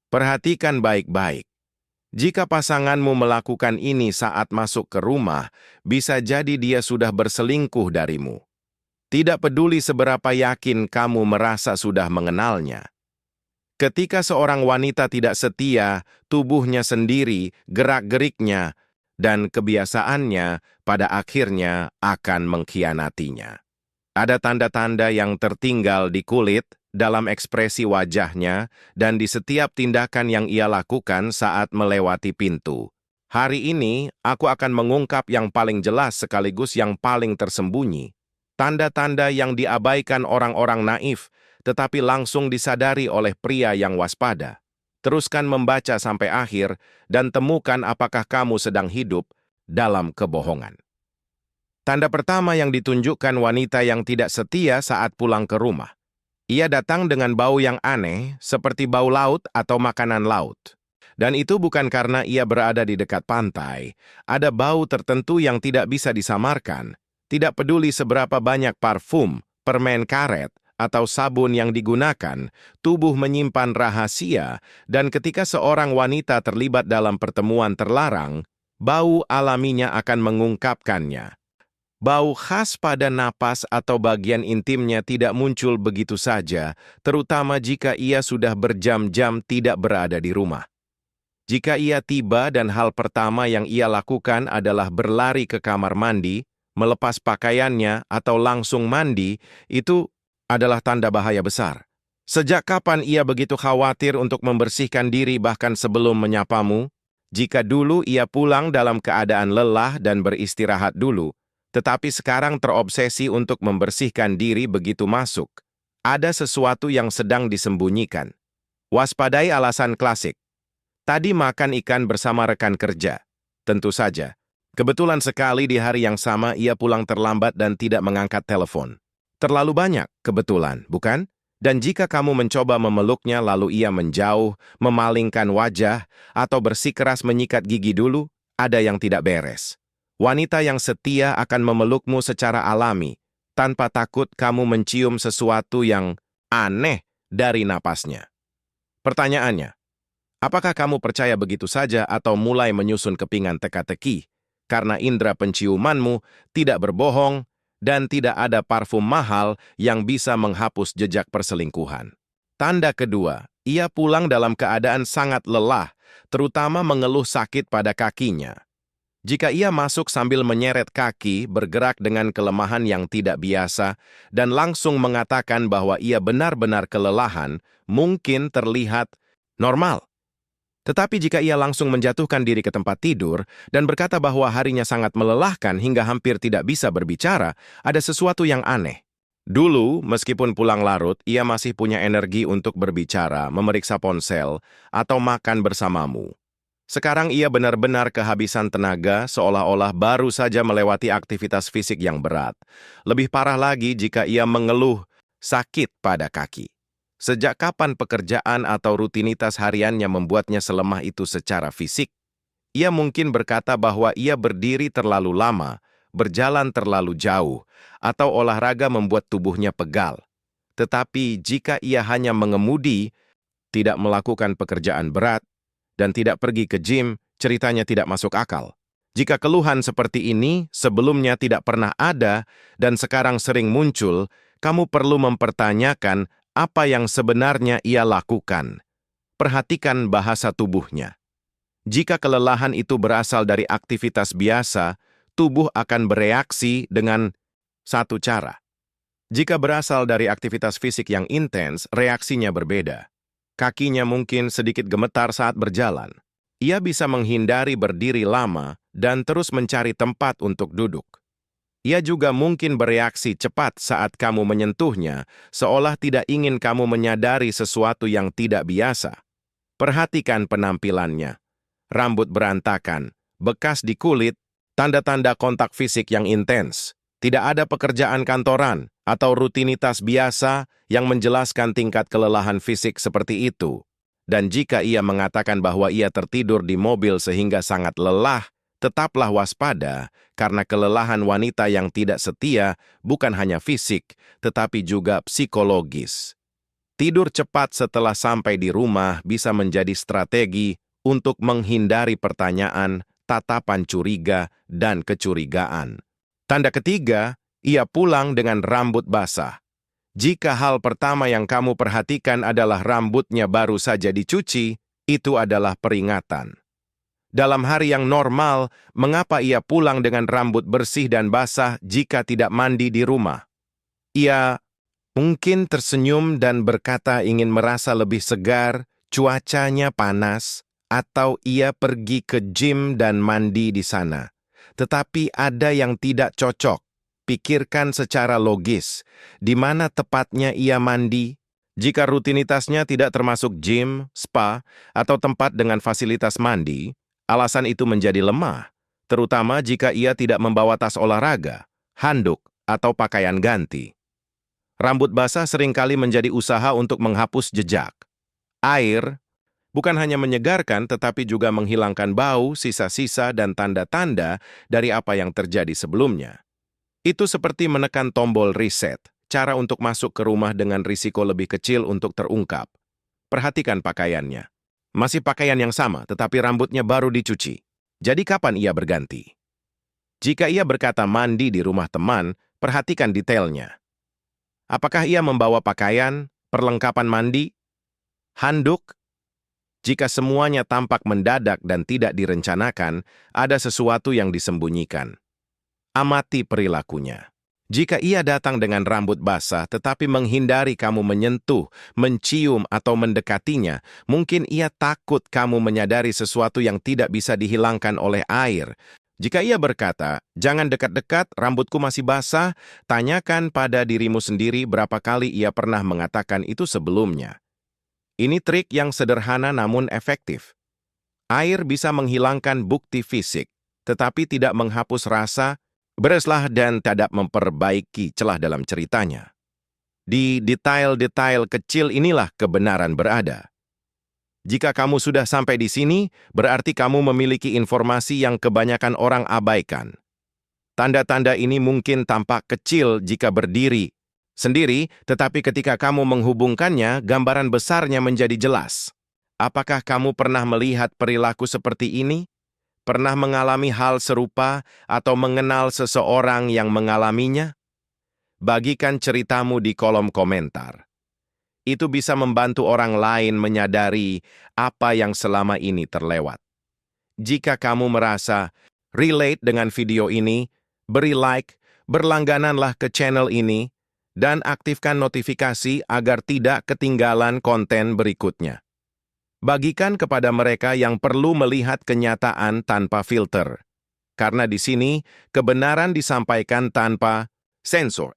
Perhatikan baik-baik. Jika pasanganmu melakukan ini saat masuk ke rumah, bisa jadi dia sudah berselingkuh darimu. Tidak peduli seberapa yakin kamu merasa sudah mengenalnya. Ketika seorang wanita tidak setia, tubuhnya sendiri, gerak-geriknya, dan kebiasaannya pada akhirnya akan mengkhianatinya. Ada tanda-tanda yang tertinggal di kulit, dalam ekspresi wajahnya, dan di setiap tindakan yang ia lakukan saat melewati pintu. Hari ini, aku akan mengungkap yang paling jelas sekaligus yang paling tersembunyi. Tanda-tanda yang diabaikan orang-orang naif, tetapi langsung disadari oleh pria yang waspada. Teruskan membaca sampai akhir, dan temukan apakah kamu sedang hidup dalam kebohongan. Tanda pertama yang ditunjukkan wanita yang tidak setia saat pulang ke rumah. Ia datang dengan bau yang aneh, seperti bau laut atau makanan laut. Dan itu bukan karena ia berada di dekat pantai. Ada bau tertentu yang tidak bisa disamarkan. Tidak peduli seberapa banyak parfum, permen karet, atau sabun yang digunakan, tubuh menyimpan rahasia, dan ketika seorang wanita terlibat dalam pertemuan terlarang, bau alaminya akan mengungkapkannya. Bau khas pada napas atau bagian intimnya tidak muncul begitu saja, terutama jika ia sudah berjam-jam tidak berada di rumah. Jika ia tiba dan hal pertama yang ia lakukan adalah berlari ke kamar mandi, melepas pakaiannya atau langsung mandi, itu adalah tanda bahaya besar. Sejak kapan ia begitu khawatir untuk membersihkan diri bahkan sebelum menyapamu? Jika dulu ia pulang dalam keadaan lelah dan beristirahat dulu, tetapi sekarang terobsesi untuk membersihkan diri begitu masuk, ada sesuatu yang sedang disembunyikan. Waspadai alasan klasik. Tadi makan ikan bersama rekan kerja. Tentu saja. Kebetulan sekali di hari yang sama ia pulang terlambat dan tidak mengangkat telepon. Terlalu banyak, kebetulan, bukan? Dan jika kamu mencoba memeluknya lalu ia menjauh, memalingkan wajah, atau bersikeras menyikat gigi dulu, ada yang tidak beres. Wanita yang setia akan memelukmu secara alami, tanpa takut kamu mencium sesuatu yang aneh dari napasnya. Pertanyaannya, apakah kamu percaya begitu saja atau mulai menyusun kepingan teka-teki? Karena indera penciumanmu tidak berbohong dan tidak ada parfum mahal yang bisa menghapus jejak perselingkuhan. Tanda kedua, ia pulang dalam keadaan sangat lelah, terutama mengeluh sakit pada kakinya. Jika ia masuk sambil menyeret kaki, bergerak dengan kelemahan yang tidak biasa, dan langsung mengatakan bahwa ia benar-benar kelelahan, mungkin terlihat normal. Tetapi jika ia langsung menjatuhkan diri ke tempat tidur dan berkata bahwa harinya sangat melelahkan hingga hampir tidak bisa berbicara, ada sesuatu yang aneh. Dulu, meskipun pulang larut, ia masih punya energi untuk berbicara, memeriksa ponsel, atau makan bersamamu. Sekarang ia benar-benar kehabisan tenaga, seolah-olah baru saja melewati aktivitas fisik yang berat. Lebih parah lagi jika ia mengeluh sakit pada kaki. Sejak kapan pekerjaan atau rutinitas hariannya membuatnya selemah itu secara fisik? Ia mungkin berkata bahwa ia berdiri terlalu lama, berjalan terlalu jauh, atau olahraga membuat tubuhnya pegal. Tetapi jika ia hanya mengemudi, tidak melakukan pekerjaan berat, dan tidak pergi ke gym, ceritanya tidak masuk akal. Jika keluhan seperti ini sebelumnya tidak pernah ada dan sekarang sering muncul, kamu perlu mempertanyakan apa yang sebenarnya ia lakukan. Perhatikan bahasa tubuhnya. Jika kelelahan itu berasal dari aktivitas biasa, tubuh akan bereaksi dengan satu cara. Jika berasal dari aktivitas fisik yang intens, reaksinya berbeda. Kakinya mungkin sedikit gemetar saat berjalan. Ia bisa menghindari berdiri lama dan terus mencari tempat untuk duduk. Ia juga mungkin bereaksi cepat saat kamu menyentuhnya, seolah tidak ingin kamu menyadari sesuatu yang tidak biasa. Perhatikan penampilannya. Rambut berantakan, bekas di kulit, tanda-tanda kontak fisik yang intens. Tidak ada pekerjaan kantoran atau rutinitas biasa yang menjelaskan tingkat kelelahan fisik seperti itu. Dan jika ia mengatakan bahwa ia tertidur di mobil sehingga sangat lelah, tetaplah waspada karena kelelahan wanita yang tidak setia bukan hanya fisik, tetapi juga psikologis. Tidur cepat setelah sampai di rumah bisa menjadi strategi untuk menghindari pertanyaan, tatapan curiga, dan kecurigaan. Tanda ketiga, ia pulang dengan rambut basah. Jika hal pertama yang kamu perhatikan adalah rambutnya baru saja dicuci, itu adalah peringatan. Dalam hari yang normal, mengapa ia pulang dengan rambut bersih dan basah jika tidak mandi di rumah? Ia mungkin tersenyum dan berkata ingin merasa lebih segar, cuacanya panas, atau ia pergi ke gym dan mandi di sana. Tetapi ada yang tidak cocok. Pikirkan secara logis, di mana tepatnya ia mandi. Jika rutinitasnya tidak termasuk gym, spa, atau tempat dengan fasilitas mandi, alasan itu menjadi lemah, terutama jika ia tidak membawa tas olahraga, handuk, atau pakaian ganti. Rambut basah seringkali menjadi usaha untuk menghapus jejak. Air bukan hanya menyegarkan tetapi juga menghilangkan bau, sisa-sisa, dan tanda-tanda dari apa yang terjadi sebelumnya. Itu seperti menekan tombol reset, cara untuk masuk ke rumah dengan risiko lebih kecil untuk terungkap. Perhatikan pakaiannya. Masih pakaian yang sama tetapi rambutnya baru dicuci. Jadi kapan ia berganti? Jika ia berkata mandi di rumah teman, perhatikan detailnya. Apakah ia membawa pakaian, perlengkapan mandi, handuk? Jika semuanya tampak mendadak dan tidak direncanakan, ada sesuatu yang disembunyikan. Amati perilakunya. Jika ia datang dengan rambut basah tetapi menghindari kamu menyentuh, mencium, atau mendekatinya, mungkin ia takut kamu menyadari sesuatu yang tidak bisa dihilangkan oleh air. Jika ia berkata, jangan dekat-dekat, rambutku masih basah, tanyakan pada dirimu sendiri berapa kali ia pernah mengatakan itu sebelumnya. Ini trik yang sederhana namun efektif. Air bisa menghilangkan bukti fisik, tetapi tidak menghapus rasa, bereslah dan tidak memperbaiki celah dalam ceritanya. Di detail-detail kecil inilah kebenaran berada. Jika kamu sudah sampai di sini, berarti kamu memiliki informasi yang kebanyakan orang abaikan. Tanda-tanda ini mungkin tampak kecil jika berdiri sendiri, tetapi ketika kamu menghubungkannya, gambaran besarnya menjadi jelas. Apakah kamu pernah melihat perilaku seperti ini? Pernah mengalami hal serupa atau mengenal seseorang yang mengalaminya? Bagikan ceritamu di kolom komentar. Itu bisa membantu orang lain menyadari apa yang selama ini terlewat. Jika kamu merasa relate dengan video ini, beri like, berlanggananlah ke channel ini, dan aktifkan notifikasi agar tidak ketinggalan konten berikutnya. Bagikan kepada mereka yang perlu melihat kenyataan tanpa filter. Karena di sini, kebenaran disampaikan tanpa sensor.